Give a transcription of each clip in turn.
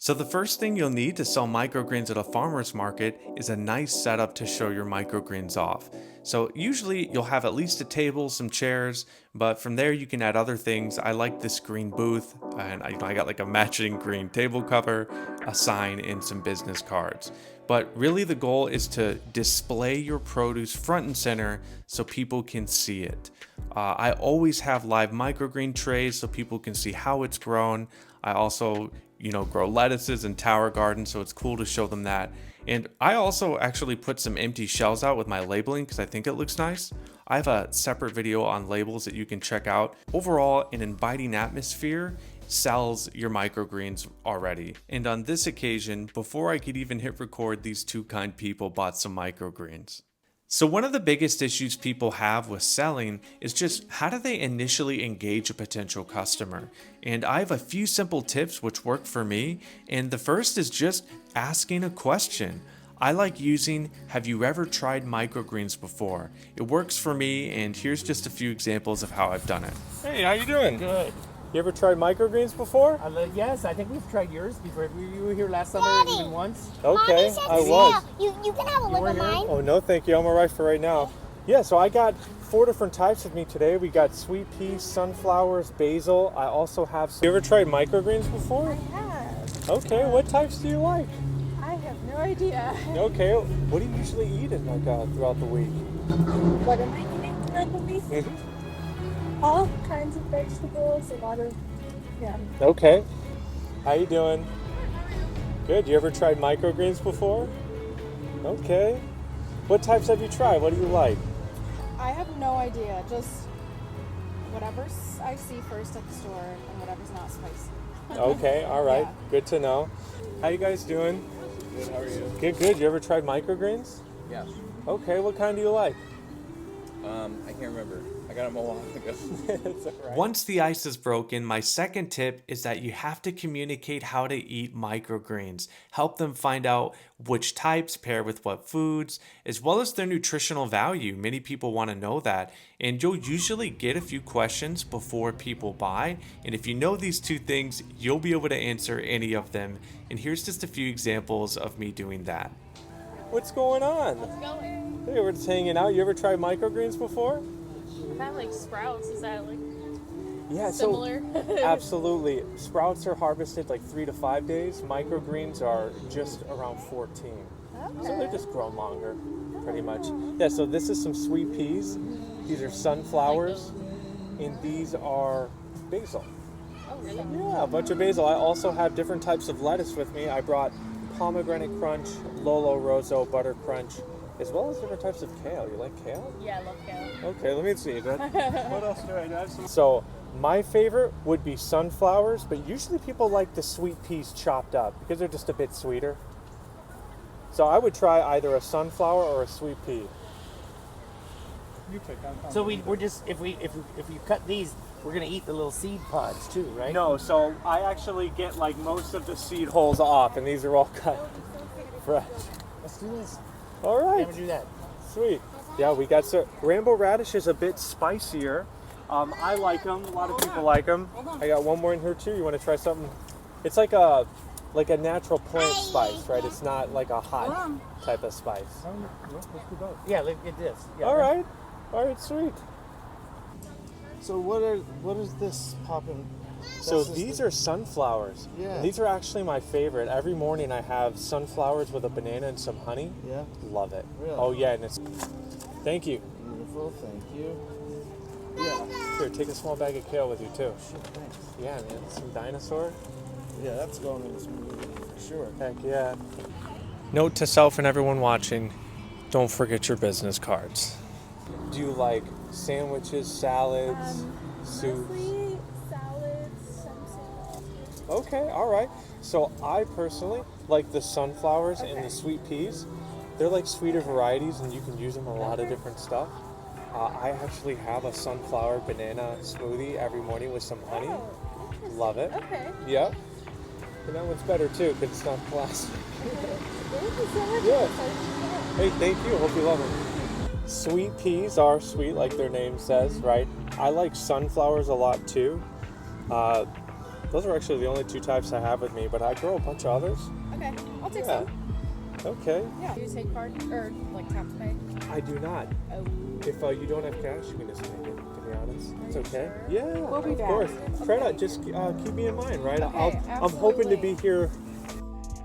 So the first thing you'll need to sell microgreens at a farmer's market is a nice setup to show your microgreens off. So usually you'll have at least a table, some chairs, but from there you can add other things. I like this green booth, and I got like a matching green table cover, a sign, and some business cards. But really the goal is to display your produce front and center so people can see it. I always have live microgreen trays so people can see how it's grown. I also grow lettuces and tower gardens, so it's cool to show them that. And I also actually put some empty shells out with my labeling because I think it looks nice. I have a separate video on labels that you can check out. Overall, an inviting atmosphere sells your microgreens already. And on this occasion, before I could even hit record, these two kind people bought some microgreens. So one of the biggest issues people have with selling is just how do they initially engage a potential customer? And I have a few simple tips which work for me. And the first is just asking a question. I like using, have you ever tried microgreens before? It works for me, and here's just a few examples of how I've done it. Hey, how you doing? Good. You ever tried microgreens before? Yes, I think we've tried yours before. You were here last summer Daddy, even once. Okay, Mommy said I was. You can have a look were at here? mine. Oh, no, thank you. I'm all right for right now. Yeah, so I got 4 different types with me today. We got sweet peas, sunflowers, basil. I also have some. You ever tried microgreens before? have. Okay, what types do you like? I have no idea. Okay, what do you usually eat in throughout the week? What am I eating throughout the week? All kinds of vegetables, a lot of, yeah. Okay. How you doing? Good. You ever tried microgreens before? Okay. What types have you tried? What do you like? I have no idea. Just whatever I see first at the store and whatever's not spicy. Okay, all right. Yeah. Good to know. How you guys doing? Good, how are you? Good, good. You ever tried microgreens? Yes. Okay, what kind do you like? I can't remember. I got them a while ago. It's all right. Once the ice is broken, my second tip is that you have to communicate how to eat microgreens. Help them find out which types pair with what foods, as well as their nutritional value. Many people want to know that, and you'll usually get a few questions before people buy. And if you know these two things, you'll be able to answer any of them. And here's just a few examples of me doing that. What's going on? Going. Hey, we're just hanging out. You ever tried microgreens before? Kind of like sprouts. Is that like Yeah, similar? so absolutely. Sprouts are harvested like 3 to 5 days. Microgreens are just around 14. So they're just grown longer, pretty much. Yeah, so this is some sweet peas. These are sunflowers. And these are basil. Oh, really? Yeah, a bunch of basil. I also have different types of lettuce with me. I brought pomegranate crunch, Lolo Rosso, butter crunch, as well as different types of kale. You like kale? Yeah, I love kale. Okay, let me see. What else do I have? So my favorite would be sunflowers, but usually people like the sweet peas chopped up because they're just a bit sweeter. So I would try either a sunflower or a sweet pea. You pick. So we're just if you cut these, we're gonna eat the little seed pods too, right? No, so I actually get like most of the seed holes off, and these are all cut fresh. Let's do this. All right. Never do that. Sweet. Yeah, we got some. Rainbow radish is a bit spicier. I like them. A lot of people like them. I got one more in here too. You want to try something? It's like a natural plant spice, right? It's not like a hot type of spice. Let's do both. Yeah, look at this. Yeah, All right. All right, sweet. So what is this popping? So these are sunflowers. Yeah. And these are actually my favorite. Every morning I have sunflowers with a banana and some honey. Yeah. Love it. Really? Oh yeah, and it's. Thank you. Beautiful, thank you. Here, take a small bag of kale with you too. Sure, thanks. Yeah, man. Some dinosaur. Yeah, that's going in this movie for sure. Heck yeah. Note to self and everyone watching, don't forget your business cards. Do you like sandwiches, salads, soups? Mostly salads, some soup. Okay, all right. So I personally like the sunflowers and the sweet peas. They're like sweeter varieties and you can use them in a lot of different stuff. I actually have a sunflower banana smoothie every morning with some honey. Love it. Okay. Yep. And that one's better too because it's not plastic. Thank you so much. Yeah. Hey, thank you. Hope you love them. Sweet peas are sweet like their name says, right? I like sunflowers a lot too. Those are actually the only 2 types I have with me, but I grow a bunch of others. Okay, I'll take Yeah. some. Okay. Yeah. Do you take card or like tap to pay? I do not. Oh. If you don't have cash, you can just take it, to be honest. It's okay. sure? Yeah, We'll be of back. course. Try to Okay. just keep me in mind, right? Okay, I'm hoping to be absolutely. here.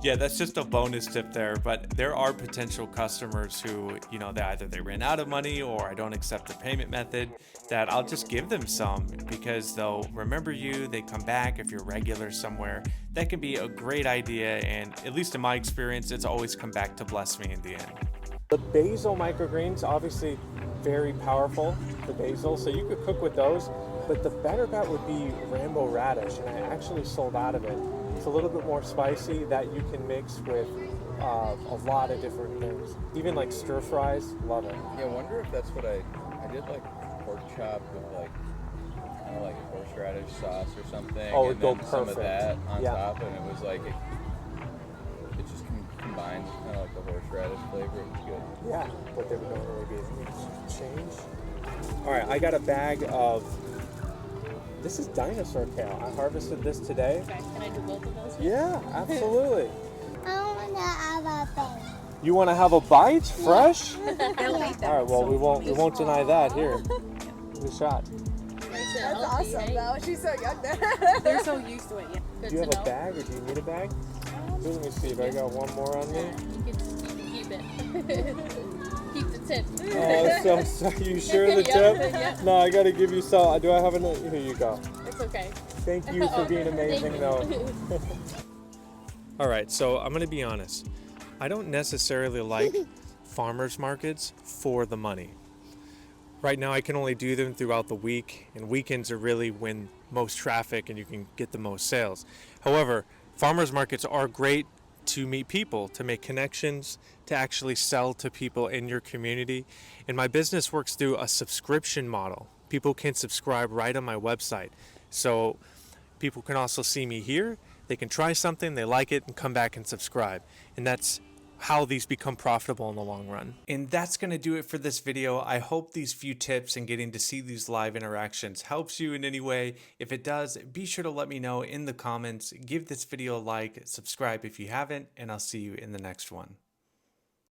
Yeah, that's just a bonus tip there, but there are potential customers who, they ran out of money or I don't accept the payment method, that I'll just give them some because they'll remember you, they come back if you're regular somewhere. That can be a great idea, and at least in my experience, it's always come back to bless me in the end. The basil microgreens, obviously very powerful, the basil, so you could cook with those, but the better bet would be Rambo radish, and I actually sold out of it. It's a little bit more spicy that you can mix with a lot of different things. Even like stir fries, love it. Yeah, I wonder if that's what I did, like pork chop with like kind of like horseradish sauce or something. Oh, and it'd go then some of perfect. that on Yeah. top, and it was like it just combined with kind of like the horseradish flavor. It was good. Yeah, but there would normally be a change. All right, I got a bag of, this is dinosaur kale. I harvested this today. Okay, can I do both of those? Yeah, absolutely. I wanna have a bang. You want to have a bite, fresh? They'll eat that. All right, well we won't deny that. Here, give it a shot. That's awesome though. She's so young there. They're so used to it. Yeah. Good Do you to have a know. bag or do you need a bag? Let me see if I got one more on me. You can keep it. Keep the tip. Oh, so you sure the Yeah, tip? yeah. No, I gotta give you some. Do I have enough? Here you go. It's okay. Thank you for being amazing, Thank though. you. All right, so I'm gonna be honest. I don't necessarily like farmers markets for the money. Right now, I can only do them throughout the week, and weekends are really when most traffic and you can get the most sales. However, farmers markets are great to meet people, to make connections, to actually sell to people in your community. And my business works through a subscription model. People can subscribe right on my website. So people can also see me here. They can try something, they like it, and come back and subscribe. And that's how these become profitable in the long run. And that's going to do it for this video. I hope these few tips and getting to see these live interactions helps you in any way. If it does, be sure to let me know in the comments. Give this video a like, subscribe if you haven't, and I'll see you in the next one.